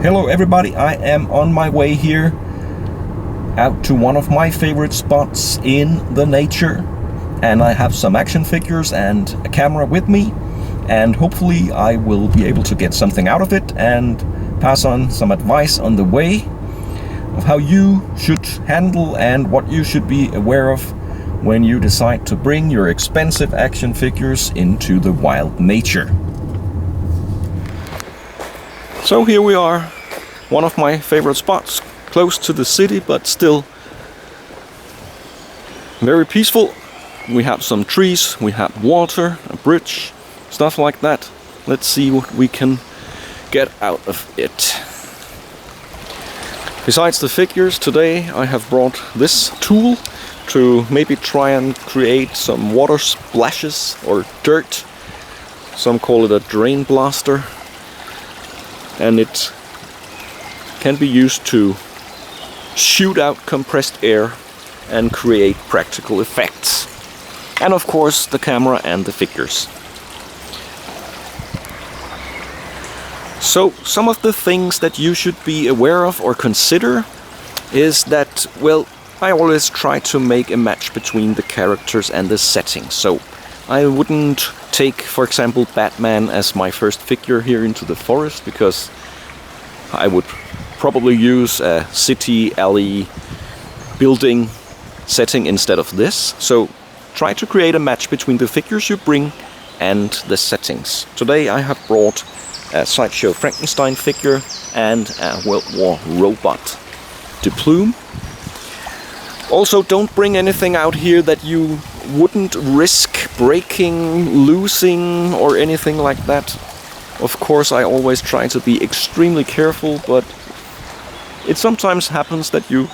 Hello everybody, I am on my way here out to one of my favorite spots in the nature, and I have some action figures and a camera with me, and hopefully I will be able to get something out of it and pass on some advice on the way of how you should handle and what you should be aware of when you decide to bring your expensive action figures into the wild nature. So here we are, one of my favorite spots, close to the city but still very peaceful. We have some trees, we have water, a bridge, stuff like that. Let's see what we can get out of it. Besides the figures, today I have brought this tool to maybe try and create some water splashes or dirt. Some call it a drain blaster. And it can be used to shoot out compressed air and create practical effects. And of course the camera and the figures. So some of the things that you should be aware of or consider is that, well, I always try to make a match between the characters and the setting. So I wouldn't take, for example, Batman as my first figure here into the forest, because I would probably use a city, alley, building setting instead of this. So try to create a match between the figures you bring and the settings. Today I have brought a sideshow Frankenstein figure and a World War robot de plume. Also, don't bring anything out here that you wouldn't risk breaking, losing, or anything like that. Of course, I always try to be extremely careful, but it sometimes happens that you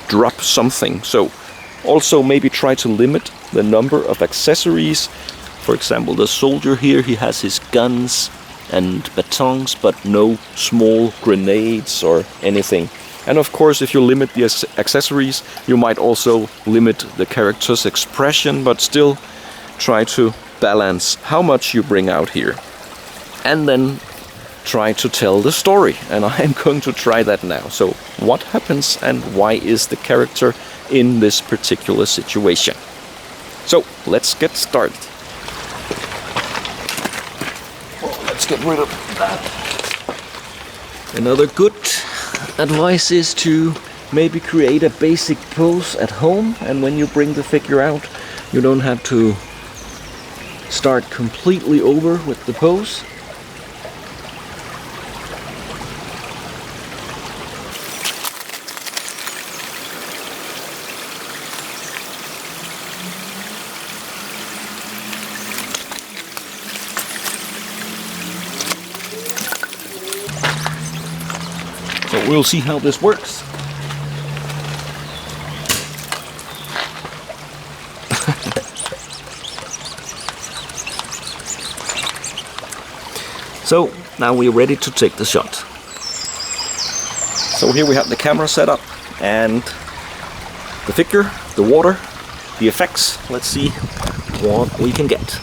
drop something. So also maybe try to limit the number of accessories. For example, the soldier here, he has his guns and batons, but no small grenades or anything. And of course, if you limit the accessories, you might also limit the character's expression, but still try to balance how much you bring out here. And then try to tell the story. And I am going to try that now. So what happens and why is the character in this particular situation? So let's get started. Well, let's get rid of that. Another good advice is to maybe create a basic pose at home, and when you bring the figure out, you don't have to start completely over with the pose. So we'll see how this works. So now we're ready to take the shot. So here we have the camera set up and the figure, the water, the effects. Let's see what we can get.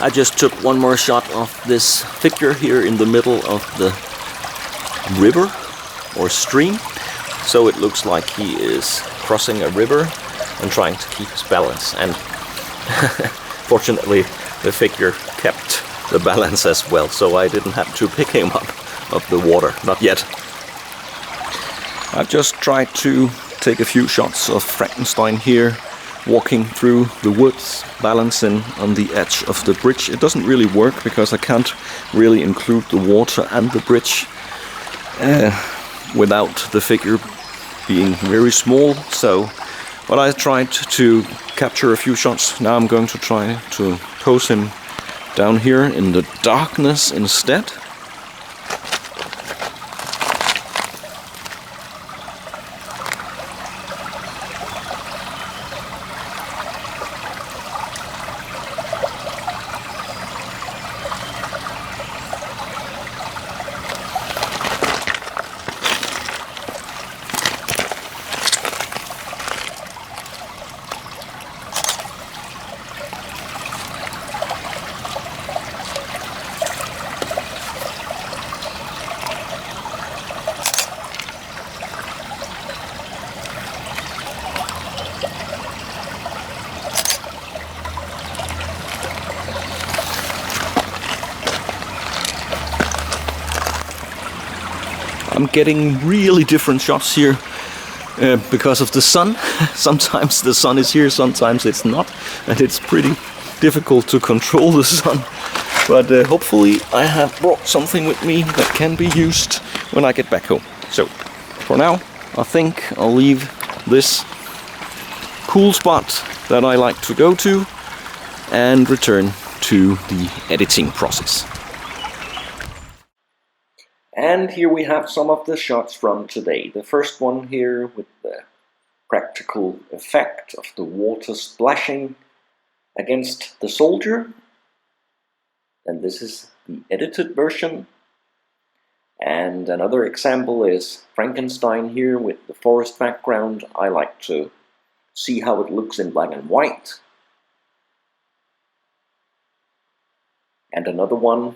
I just took one more shot of this figure here in the middle of the river or stream. So it looks like he is crossing a river and trying to keep his balance. And fortunately, the figure kept the balance as well, so I didn't have to pick him up of the water, not yet. I've just tried to take a few shots of Frankenstein here, walking through the woods, balancing on the edge of the bridge. It doesn't really work because I can't really include the water and the bridge without the figure being very small. But I tried to capture a few shots. Now I'm going to try to pose him down here in the darkness instead. I'm getting really different shots here because of the sun. Sometimes the sun is here, sometimes it's not, and it's pretty difficult to control the sun. But hopefully I have brought something with me that can be used when I get back home. So for now, I think I'll leave this cool spot that I like to go to and return to the editing process. And here we have some of the shots from today. The first one here with the practical effect of the water splashing against the soldier. And this is the edited version. And another example is Frankenstein here with the forest background. I like to see how it looks in black and white. And another one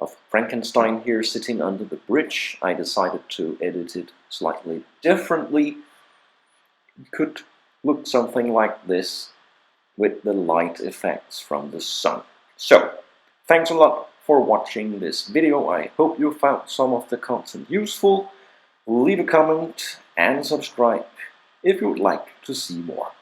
of Frankenstein here sitting under the bridge. I decided to edit it slightly differently. It could look something like this with the light effects from the sun. So, thanks a lot for watching this video. I hope you found some of the content useful. Leave a comment and subscribe if you would like to see more.